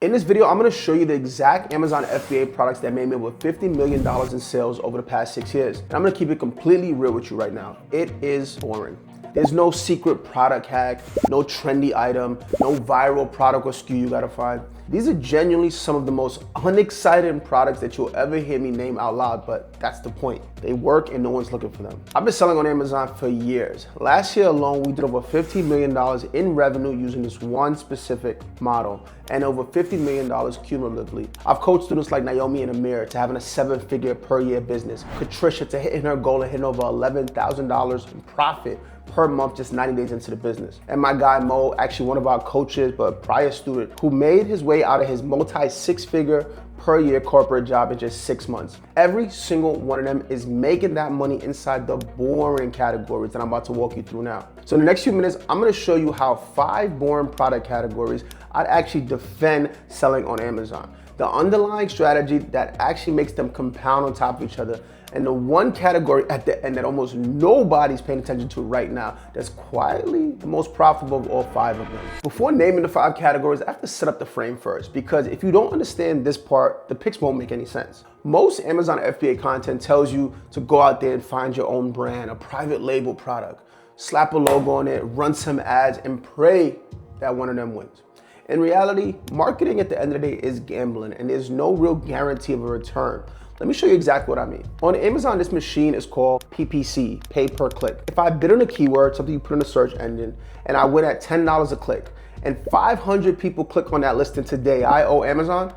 In this video, I'm gonna show you the exact Amazon FBA products that made me over $50 million in sales over the past 6 years. And I'm gonna keep it completely real with you right now. It is boring. There's no secret product hack, no trendy item, no viral product or SKU you gotta find. These are genuinely some of the most unexciting products that you'll ever hear me name out loud, but that's the point. They work and no one's looking for them. I've been selling on Amazon for years. Last year alone, we did over $15 million in revenue using this one specific model and over $50 million cumulatively. I've coached students like Naomi and Amir to having a 7-figure per year business, Patricia to hitting her goal and hitting over $11,000 in profit per month just 90 days into the business. And my guy Moat, actually one of our coaches, but prior student, who made his way out of his multi-6-figure per year corporate job in just 6 months. Every single one of them is making that money inside the boring categories that I'm about to walk you through now. So in the next few minutes, I'm gonna show you how 5 boring product categories I'd actually defend selling on Amazon. The underlying strategy that actually makes them compound on top of each other, and the one category at the end that almost nobody's paying attention to right now that's quietly the most profitable of all 5 of them. Before naming the 5 categories, I have to set up the frame first, because if you don't understand this part, the picks won't make any sense. Most Amazon FBA content tells you to go out there and find your own brand, a private label product, slap a logo on it, run some ads, and pray that one of them wins. In reality, marketing at the end of the day is gambling, and there's no real guarantee of a return. Let me show you exactly what I mean. On Amazon, this machine is called PPC, pay per click. If I bid on a keyword, something you put in a search engine, and I win at $10 a click, and 500 people click on that listing today, I owe Amazon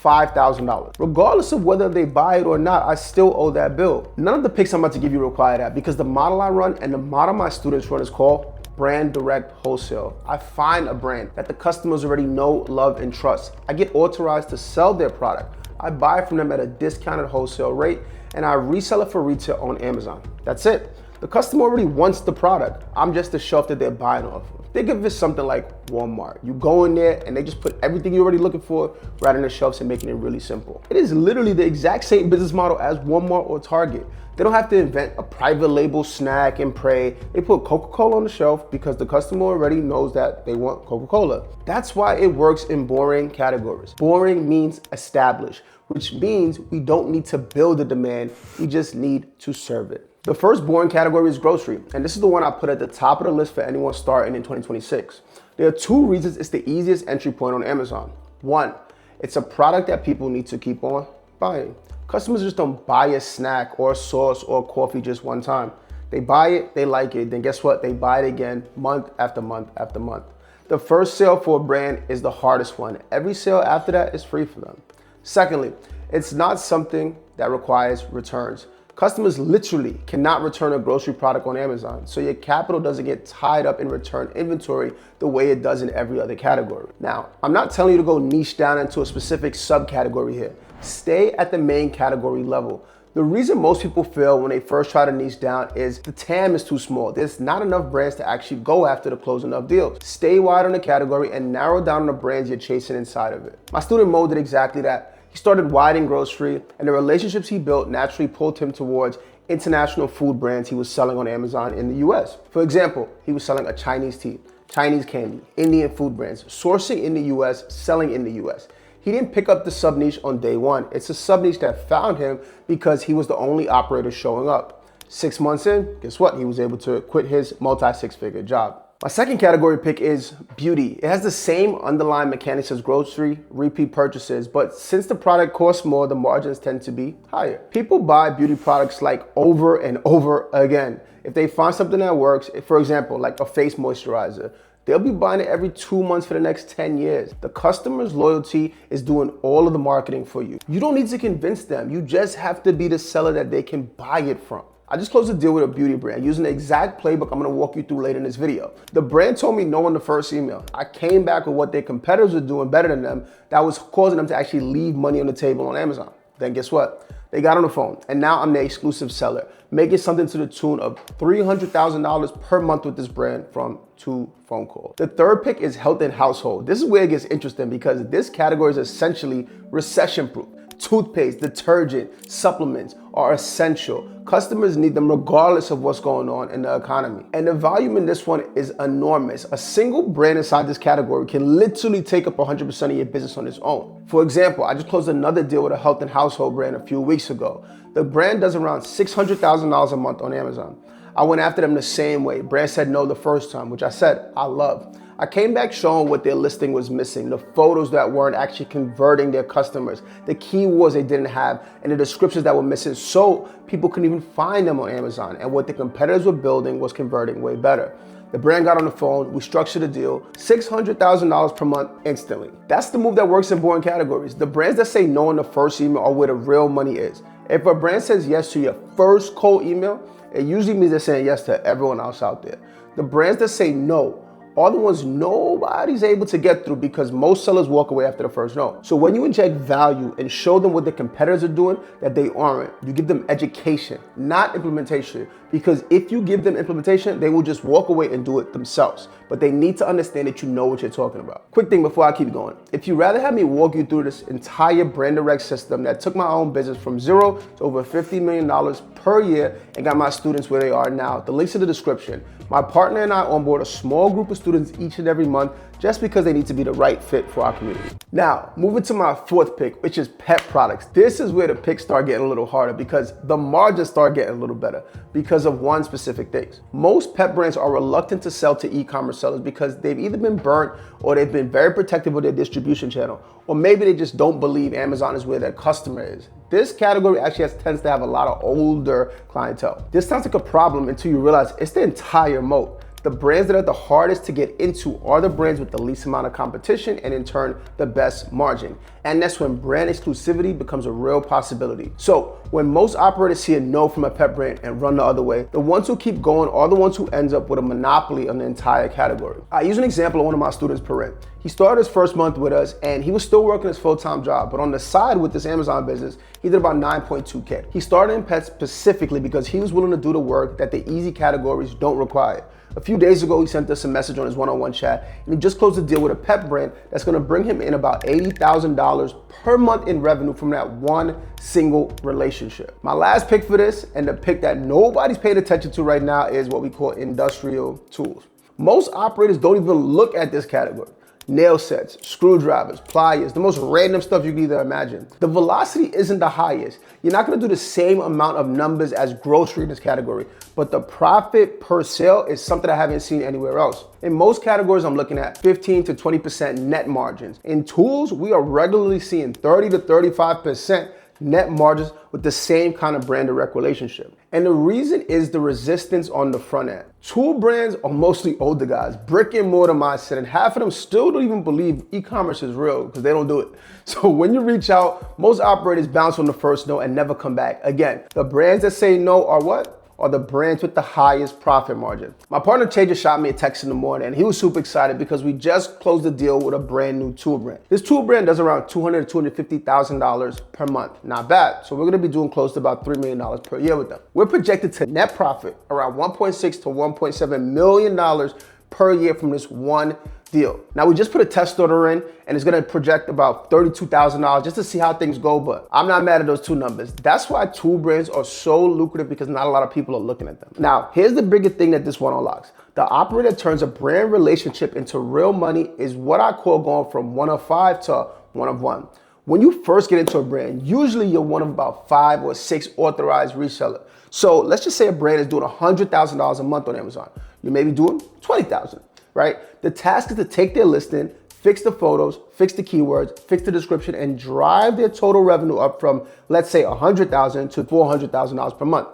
$5,000. Regardless of whether they buy it or not, I still owe that bill. None of the picks I'm about to give you require that, because the model I run and the model my students run is called brand direct wholesale. I find a brand that the customers already know, love, and trust. I get authorized to sell their product. I buy from them at a discounted wholesale rate, and I resell it for retail on Amazon. That's it. The customer already wants the product. I'm just the shelf that they're buying off of. Think of it something like Walmart. You go in there and they just put everything you're already looking for right on the shelves and making it really simple. It is literally the exact same business model as Walmart or Target. They don't have to invent a private label snack and pray. They put Coca-Cola on the shelf because the customer already knows that they want Coca-Cola. That's why it works in boring categories. Boring means established, which means we don't need to build a demand, we just need to serve it. The first boring category is grocery, and this is the one I put at the top of the list for anyone starting in 2026. There are 2 reasons it's the easiest entry point on Amazon. 1, it's a product that people need to keep on buying. Customers just don't buy a snack or a sauce or coffee just one time. They buy it, they like it, then guess what? They buy it again month after month after month. The first sale for a brand is the hardest one. Every sale after that is free for them. Secondly, it's not something that requires returns. Customers literally cannot return a grocery product on Amazon, so your capital doesn't get tied up in return inventory the way it does in every other category. Now, I'm not telling you to go niche down into a specific subcategory here. Stay at the main category level. The reason most people fail when they first try to niche down is the TAM is too small. There's not enough brands to actually go after to close enough deals. Stay wide on the category and narrow down on the brands you're chasing inside of it. My student Moat did exactly that. He started wide in grocery, and the relationships he built naturally pulled him towards international food brands he was selling on Amazon in the US. For example, he was selling a Chinese tea, Chinese candy, Indian food brands, sourcing in the US, selling in the US. He didn't pick up the sub niche on day one. It's a sub niche that found him because he was the only operator showing up. 6 months in, guess what? He was able to quit his multi-6-figure job. My second category pick is beauty. It has the same underlying mechanics as grocery, repeat purchases, but since the product costs more, the margins tend to be higher. People buy beauty products like over and over again. If they find something that works, for example, like a face moisturizer, they'll be buying it every 2 months for the next 10 years. The customer's loyalty is doing all of the marketing for you. You don't need to convince them. You just have to be the seller that they can buy it from. I just closed a deal with a beauty brand using the exact playbook I'm gonna walk you through later in this video. The brand told me no on the first email. I came back with what their competitors were doing better than them that was causing them to actually leave money on the table on Amazon. Then guess what? They got on the phone, and now I'm the exclusive seller, making something to the tune of $300,000 per month with this brand from 2 phone calls. The third pick is health and household. This is where it gets interesting because this category is essentially recession-proof. Toothpaste, detergent, supplements are essential. Customers need them regardless of what's going on in the economy. And the volume in this one is enormous. A single brand inside this category can literally take up 100% of your business on its own. For example, I just closed another deal with a health and household brand a few weeks ago. The brand does around $600,000 a month on Amazon. I went after them the same way. Brand said no the first time, which I said I love. I came back showing what their listing was missing, the photos that weren't actually converting their customers, the keywords they didn't have, and the descriptions that were missing so people couldn't even find them on Amazon. And what the competitors were building was converting way better. The brand got on the phone, we structured a deal, $600,000 per month instantly. That's the move that works in boring categories. The brands that say no in the first email are where the real money is. If a brand says yes to your first cold email, it usually means they're saying yes to everyone else out there. The brands that say no are the ones nobody's able to get through because most sellers walk away after the first no. So when you inject value and show them what the competitors are doing that they aren't, you give them education, not implementation. Because if you give them implementation, they will just walk away and do it themselves. But they need to understand that you know what you're talking about. Quick thing before I keep going. If you'd rather have me walk you through this entire brand direct system that took my own business from zero to over $50 million per year and got my students where they are now, the link's in the description. My partner and I onboard a small group of students each and every month just because they need to be the right fit for our community. Now, moving to my fourth pick, which is pet products. This is where the picks start getting a little harder because the margins start getting a little better because of one specific thing. Most pet brands are reluctant to sell to e-commerce sellers because they've either been burnt or they've been very protective of their distribution channel, or maybe they just don't believe Amazon is where their customer is. This category actually tends to have a lot of older clientele. This sounds like a problem until you realize it's the entire moat. The brands that are the hardest to get into are the brands with the least amount of competition and in turn, the best margin. And that's when brand exclusivity becomes a real possibility. So when most operators see a no from a pet brand and run the other way, the ones who keep going are the ones who ends up with a monopoly on the entire category. I use an example of one of my students, Perrin. He started his first month with us and he was still working his full-time job, but on the side with this Amazon business, he did about 9.2K. He started in pets specifically because he was willing to do the work that the easy categories don't require. A few days ago, he sent us a message on his one-on-one chat and he just closed a deal with a pet brand that's gonna bring him in about $80,000 per month in revenue from that one single relationship. My last pick for this, and the pick that nobody's paying attention to right now, is what we call industrial tools. Most operators don't even look at this category. Nail sets, screwdrivers, pliers, the most random stuff you can either imagine. The velocity isn't the highest. You're not gonna do the same amount of numbers as grocery in this category, but the profit per sale is something I haven't seen anywhere else. In most categories, I'm looking at 15 to 20% net margins. In tools, we are regularly seeing 30 to 35% net margins with the same kind of brand direct relationship. And the reason is the resistance on the front end. Tool brands are mostly older guys, brick and mortar mindset, and half of them still don't even believe e-commerce is real because they don't do it. So when you reach out, most operators bounce on the first no and never come back. Again, the brands that say no are what? Are the brands with the highest profit margin. My partner Che just shot me a text in the morning and he was super excited because we just closed a deal with a brand new tool brand. This tool brand does around $200,000 to $250,000 per month. Not bad. So we're gonna be doing close to about $3 million per year with them. We're projected to net profit around $1.6 to $1.7 million per year from this one deal. Now we just put a test order in and it's gonna project about $32,000 just to see how things go, but I'm not mad at those two numbers. That's why tool brands are so lucrative because not a lot of people are looking at them. Now, here's the bigger thing that this one unlocks. The operator turns a brand relationship into real money is what I call going from 1 of 5 to 1 of 1. When you first get into a brand, usually you're one of about 5 or 6 authorized resellers. So let's just say a brand is doing $100,000 a month on Amazon. You may be doing $20,000. Right? The task is to take their listing, fix the photos, fix the keywords, fix the description, and drive their total revenue up from, let's say, $100,000 to $400,000 per month.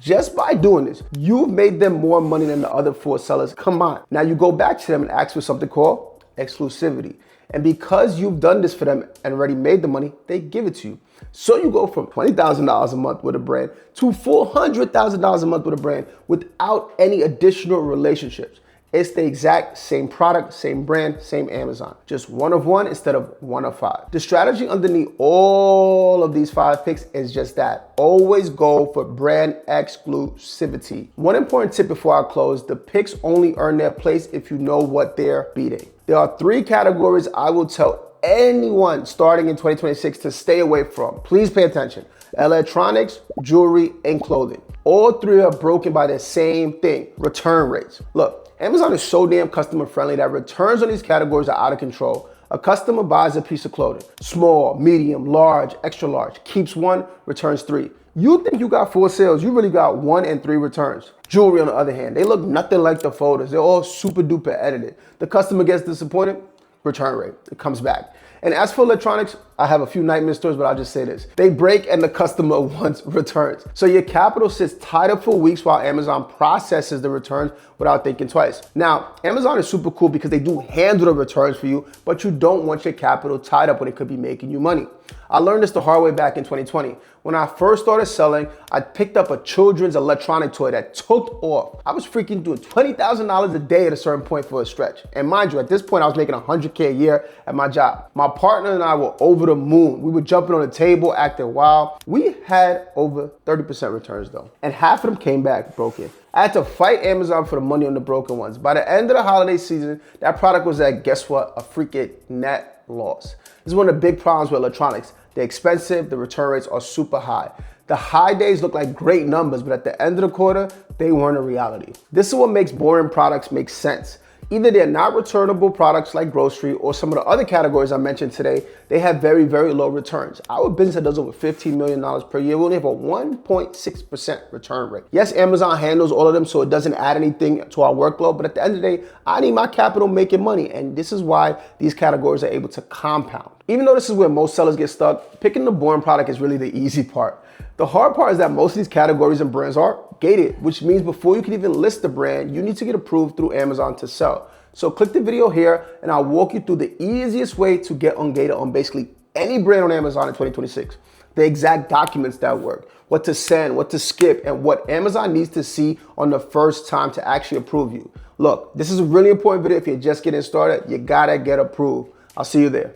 Just by doing this, you've made them more money than the other 4 sellers. Come on. Now you go back to them and ask for something called exclusivity. And because you've done this for them and already made the money, they give it to you. So you go from $20,000 a month with a brand to $400,000 a month with a brand without any additional relationships. It's the exact same product, same brand, same Amazon. Just 1 of 1 instead of 1 of 5. The strategy underneath all of these 5 picks is just that. Always go for brand exclusivity. One important tip before I close, the picks only earn their place if you know what they're beating. There are 3 categories I will tell anyone starting in 2026 to stay away from. Please pay attention. Electronics, jewelry, and clothing. All three are broken by the same thing, return rates. Look, Amazon is so damn customer friendly that returns on these categories are out of control. A customer buys a piece of clothing, small, medium, large, extra large, keeps one, returns three. You think you got 4 sales, you really got 1 and 3 returns. Jewelry on the other hand, they look nothing like the photos. They're all super duper edited. The customer gets disappointed, return rate, it comes back. And as for electronics, I have a few nightmare stories, but I'll just say this. They break and the customer wants returns. So your capital sits tied up for weeks while Amazon processes the returns without thinking twice. Now, Amazon is super cool because they do handle the returns for you, but you don't want your capital tied up when it could be making you money. I learned this the hard way back in 2020. When I first started selling, I picked up a children's electronic toy that took off. I was freaking doing $20,000 a day at a certain point for a stretch. And mind you, at this point, I was making $100K a year at my job. My partner and I were over the moon. We were jumping on the table, acting wild. We had over 30% returns though. And half of them came back broken. I had to fight Amazon for the money on the broken ones. By the end of the holiday season, that product was at, guess what? A freaking net loss. This is one of the big problems with electronics. They're expensive, the return rates are super high. The high days look like great numbers, but at the end of the quarter, they weren't a reality. This is what makes boring products make sense. Either they're not returnable products like grocery or some of the other categories I mentioned today, they have very, very low returns. Our business that does over $15 million per year, we only have a 1.6% return rate. Yes, Amazon handles all of them, so it doesn't add anything to our workload, but at the end of the day, I need my capital making money, and this is why these categories are able to compound. Even though this is where most sellers get stuck, picking the boring product is really the easy part. The hard part is that most of these categories and brands are gated, which means before you can even list the brand, you need to get approved through Amazon to sell. So click the video here and I'll walk you through the easiest way to get ungated on basically any brand on Amazon in 2026. The exact documents that work, what to send, what to skip, and what Amazon needs to see on the first time to actually approve you. Look, this is a really important video. If you're just getting started, you gotta get approved. I'll see you there.